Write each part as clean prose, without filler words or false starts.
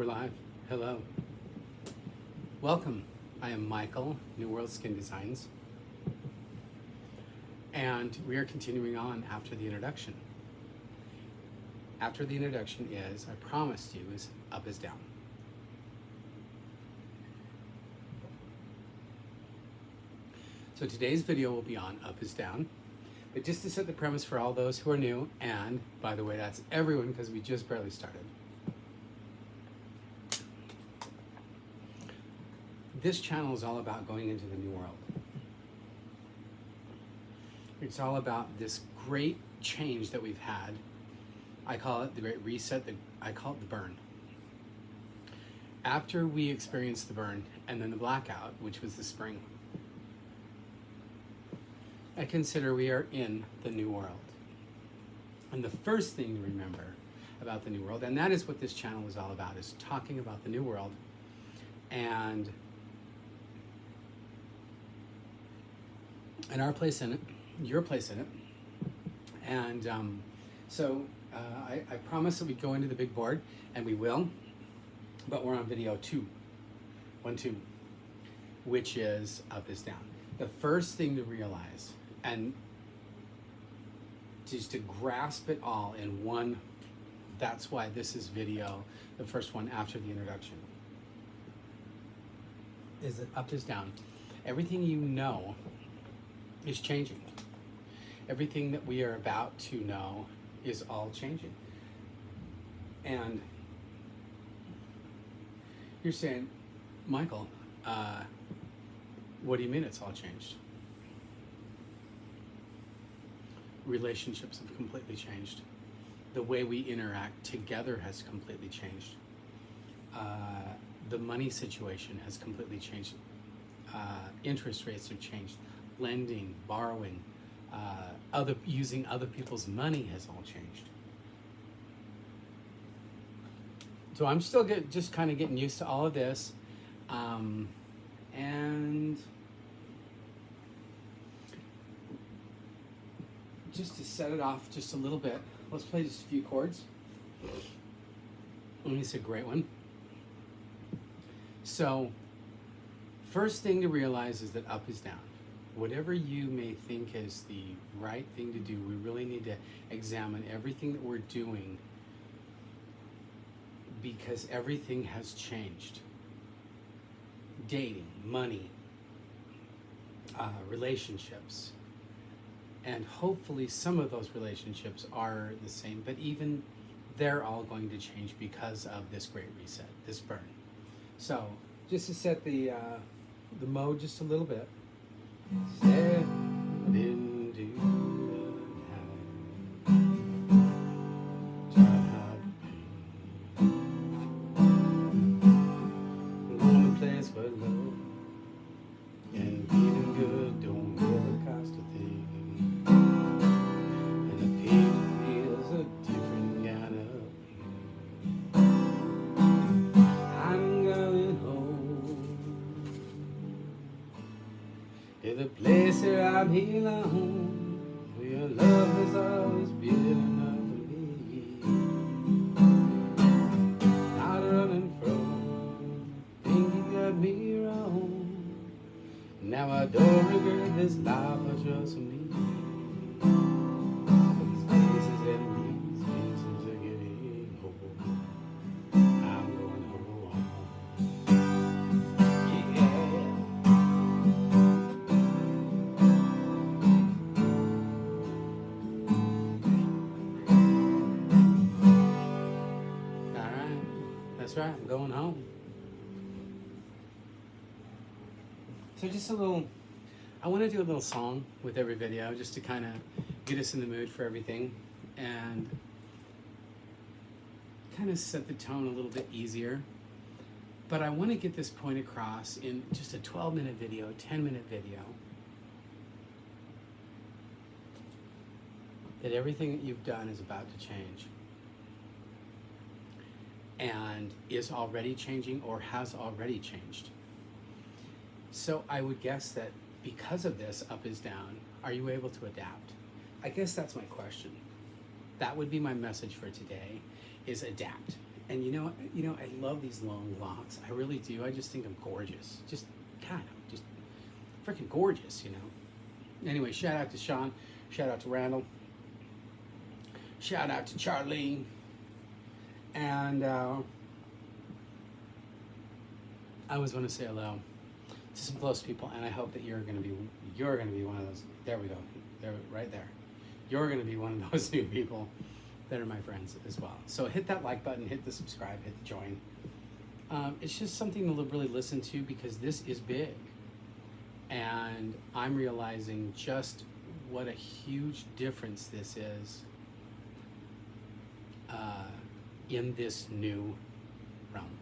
We're live. Hello. Welcome. I am Michael, New World Skin Designs. And we are continuing on after the introduction. After the introduction is, I promised you, is up is down. So today's video will be on up is down. But just to set the premise for all those who are new, and by the way, that's everyone because we just barely started. This channel is all about going into the new world. It's all about this great change that we've had. I call it the great reset, I call it the burn. After we experienced the burn and then the blackout, which was the spring, I consider we are in the new world. And the first thing to remember about the new world, and that is what this channel is all about, is talking about the new world and our place in it, your place in it. And I promised that we'd go into the big board, and we will, but we're on video 2, which is up is down. The first thing to realize, and just to grasp it all in one, that's why this is video, the first one after the introduction, is that up is down. Everything you know is changing. Everything that we are about to know is all changing. And you're saying, Michael, what do you mean it's all changed? Relationships have completely changed. The way we interact together has completely changed. The money situation has completely changed. Interest rates have changed. Lending, borrowing, using other people's money has all changed. So I'm still just kind of getting used to all of this. And just to set it off just a little bit, let's play just a few chords. And it's a great one. So, first thing to realize is that up is down. Whatever you may think is the right thing to do, we really need to examine everything that we're doing, because everything has changed. Dating, money, relationships, and hopefully some of those relationships are the same, but even they're all going to change because of this great reset, this burn. So just to set the mode just a little bit. Step into the lonely place but low, and feeling good don't ever cost a thing, and the pain feels a different kind of pain. I'm going home to the place where I'm here alone, where your love has always been enough for me. Not running from things you got me wrong. Now I don't regret this life I trust me. These places and these places are getting home. I'm going home. That's right, I'm going home. So just a little, I want to do a little song with every video just to kind of get us in the mood for everything and kind of set the tone a little bit easier. But I want to get this point across in just a 12-minute video, 10-minute video, that everything that you've done is about to change. And is already changing or has already changed. So I would guess that because of this up is down, are you able to adapt? I guess that's my question. That would be my message for today, is adapt. And I love these long locks. I really do. I just think I'm gorgeous. Just kind of, just freaking gorgeous, Anyway, shout out to Sean. Shout out to Randall. Shout out to Charlene. And I always want to say hello to some close people, and I hope that you're gonna be one of those. There we go. There, right there. You're gonna be one of those new people that are my friends as well. So hit that like button, hit the subscribe, hit the join. It's just something to really listen to, because this is big, and I'm realizing just what a huge difference this is in this new realm.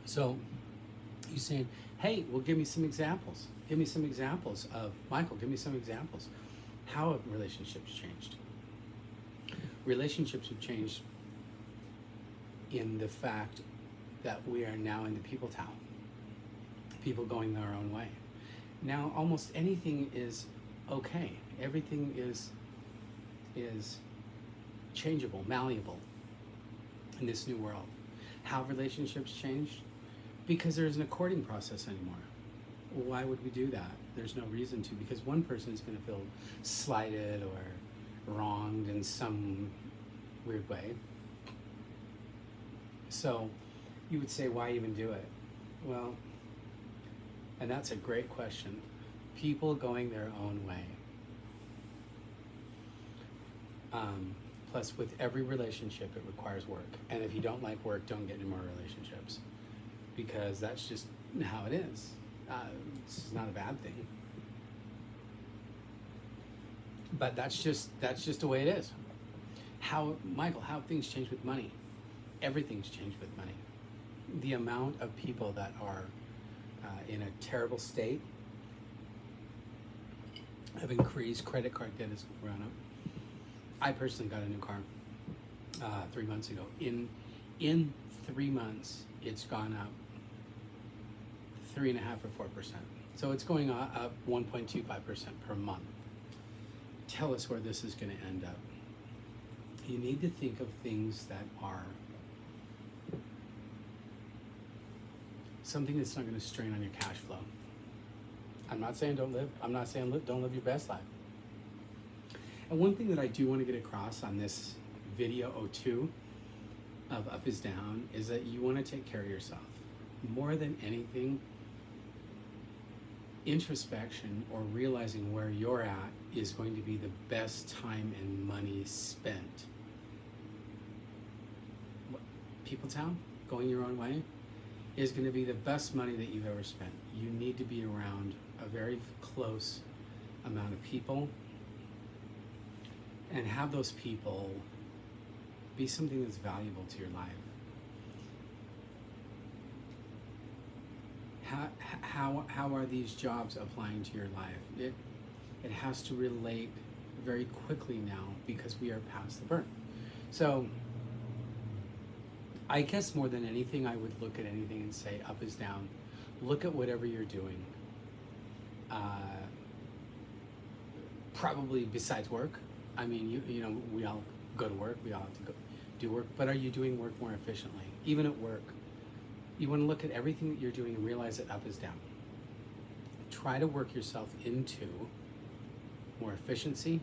So you're saying, hey, well, give me some examples. Give me some examples of, Michael, give me some examples. How have relationships changed? Relationships have changed in the fact that we are now in the people town. People going their own way. Now almost anything is okay. Everything is changeable, malleable in this new world. How have relationships changed? Because there isn't a courting process anymore. Why would we do that? There's no reason to, because one person is going to feel slighted or wronged in some weird way. So you would say, why even do it? Well, and that's a great question. People going their own way. Plus, with every relationship, it requires work. And if you don't like work, don't get into more relationships, because that's just how it is. It's not a bad thing. But that's just the way it is. Michael, how have things changed with money? Everything's changed with money. The amount of people that are in a terrible state have increased. Credit card debt has run up. I personally got a new car 3 months ago. In 3 months, it's gone up 3.5 or 4%. So it's going up 1.25% per month. Tell us where this is going to end up. You need to think of things that are something that's not going to strain on your cash flow. I'm not saying don't live. I'm not saying don't live your best life. And one thing that I do want to get across on this video 02 of Up is Down is that you want to take care of yourself. More than anything, introspection or realizing where you're at is going to be the best time and money spent. People Town, going your own way, is going to be the best money that you've ever spent. You need to be around a very close amount of people and have those people be something that's valuable to your life. How are these jobs applying to your life? It has to relate very quickly now, because we are past the burn. So I guess more than anything, I would look at anything and say, up is down. Look at whatever you're doing. Probably besides work. I mean, we all go to work. We all have to go do work. But are you doing work more efficiently? Even at work, you want to look at everything that you're doing and realize that up is down. Try to work yourself into more efficiency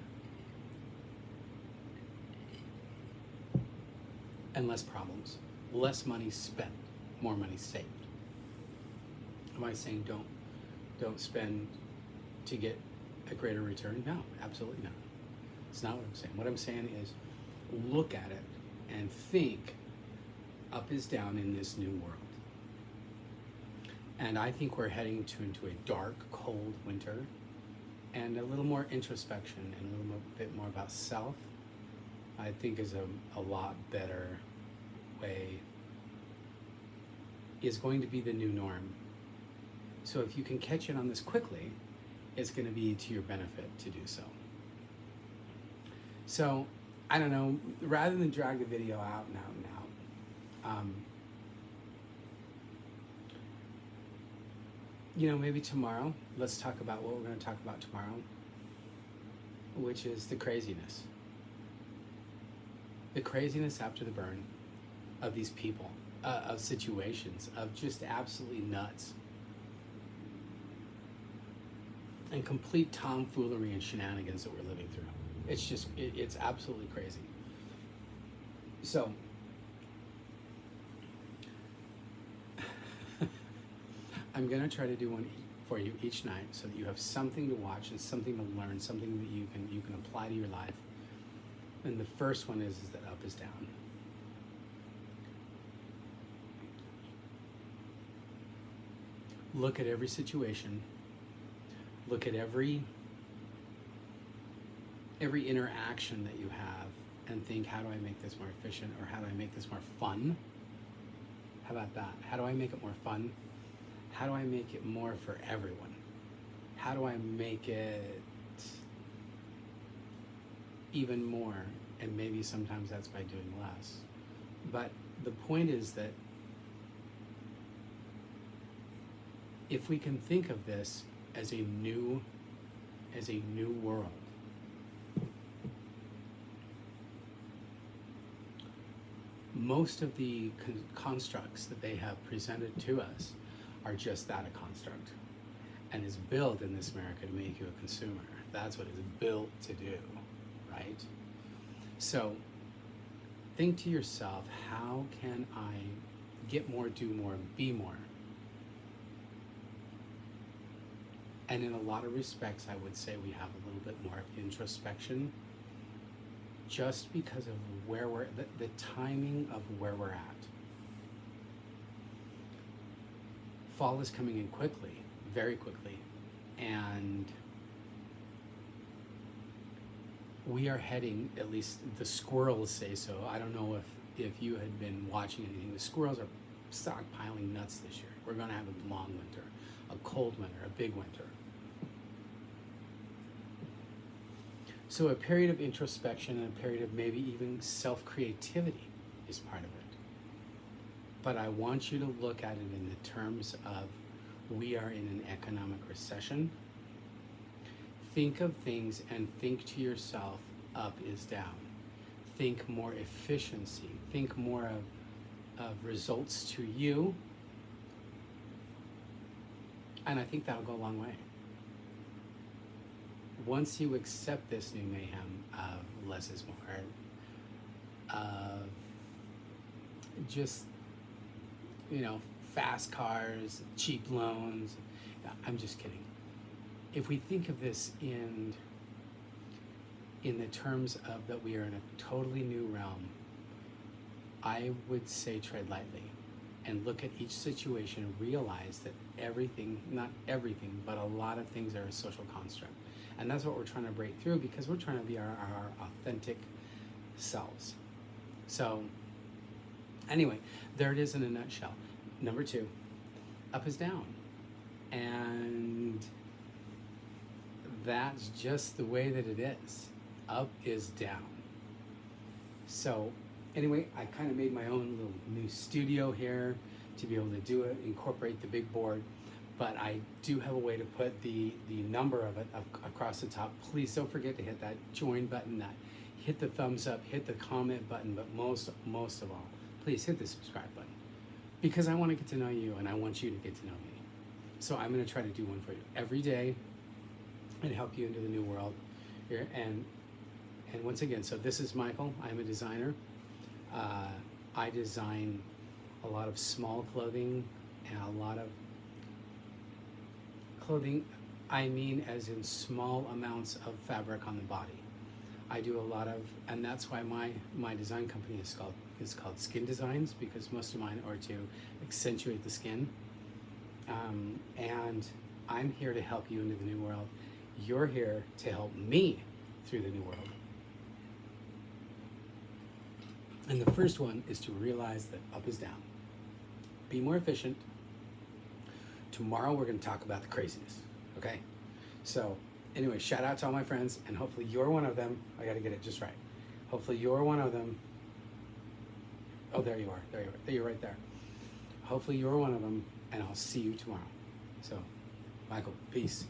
and less problems. Less money spent, more money saved. Am I saying don't spend to get a greater return? No, absolutely not. It's not what I'm saying. What I'm saying is look at it and think up is down in this new world. And I think we're heading into a dark, cold winter, and a little more introspection and a little bit more about self, I think is a lot better way, is going to be the new norm. So if you can catch in on this quickly, it's going to be to your benefit to do so. So, I don't know, rather than drag the video out and out and out, maybe tomorrow, let's talk about what we're going to talk about tomorrow, which is the craziness. The craziness after the burn of these people, of situations, of just absolutely nuts and complete tomfoolery and shenanigans that we're living through. It's just, it's absolutely crazy. So, I'm going to try to do one for you each night so that you have something to watch and something to learn, something that you can apply to your life. And the first one is that up is down. Look at every situation. Look at every interaction that you have and think, how do I make this more efficient, or how do I make this more fun? How about that? How do I make it more fun? How do I make it more for everyone? How do I make it even more? And maybe sometimes that's by doing less. But the point is that if we can think of this as a new world, most of the constructs that they have presented to us are just that, a construct, and is built in this America to make you a consumer. That's what it's built to do, right? So think to yourself, how can I get more, do more, be more? And in a lot of respects, I would say we have a little bit more introspection, just because of where we're, the timing of where we're at. Fall is coming in quickly, very quickly, and we are heading, at least the squirrels say so. I don't know if you had been watching anything. The squirrels are stockpiling nuts this year. We're going to have a long winter, a cold winter, a big winter. So a period of introspection and a period of maybe even self-creativity is part of it. But I want you to look at it in the terms of, we are in an economic recession. Think of things and think to yourself, up is down. Think more efficiency. Think more of results to you. And I think that'll go a long way. Once you accept this new mayhem of less is more, of just, fast cars, cheap loans. I'm just kidding. If we think of this in the terms of that we are in a totally new realm, I would say tread lightly and look at each situation and realize that everything, not everything, but a lot of things are a social construct. And that's what we're trying to break through, because we're trying to be our authentic selves. So anyway, there it is in a nutshell. Number 2, up is down. And that's just the way that it is. Up is down. So anyway, I kind of made my own little new studio here to be able to do it, incorporate the big board. But I do have a way to put the number of it across the top. Please don't forget to hit that join button, hit the thumbs up, hit the comment button, but most of all, please hit the subscribe button, because I want to get to know you and I want you to get to know me. So I'm going to try to do one for you every day and help you into the new world here. And once again, so this is Michael. I'm a designer. I design a lot of small clothing and a lot of clothing, I mean as in small amounts of fabric on the body. I do a lot of, and that's why my design company is called Skin Designs, because most of mine are to accentuate the skin. And I'm here to help you into the new world. You're here to help me through the new world. And the first one is to realize that up is down. Be more efficient. Tomorrow we're going to talk about the craziness, okay? So anyway, shout out to all my friends, and hopefully you're one of them. I got to get it just right. Hopefully you're one of them. Oh, there you are. There you are. You're right there. Hopefully you're one of them, and I'll see you tomorrow. So, Michael, peace.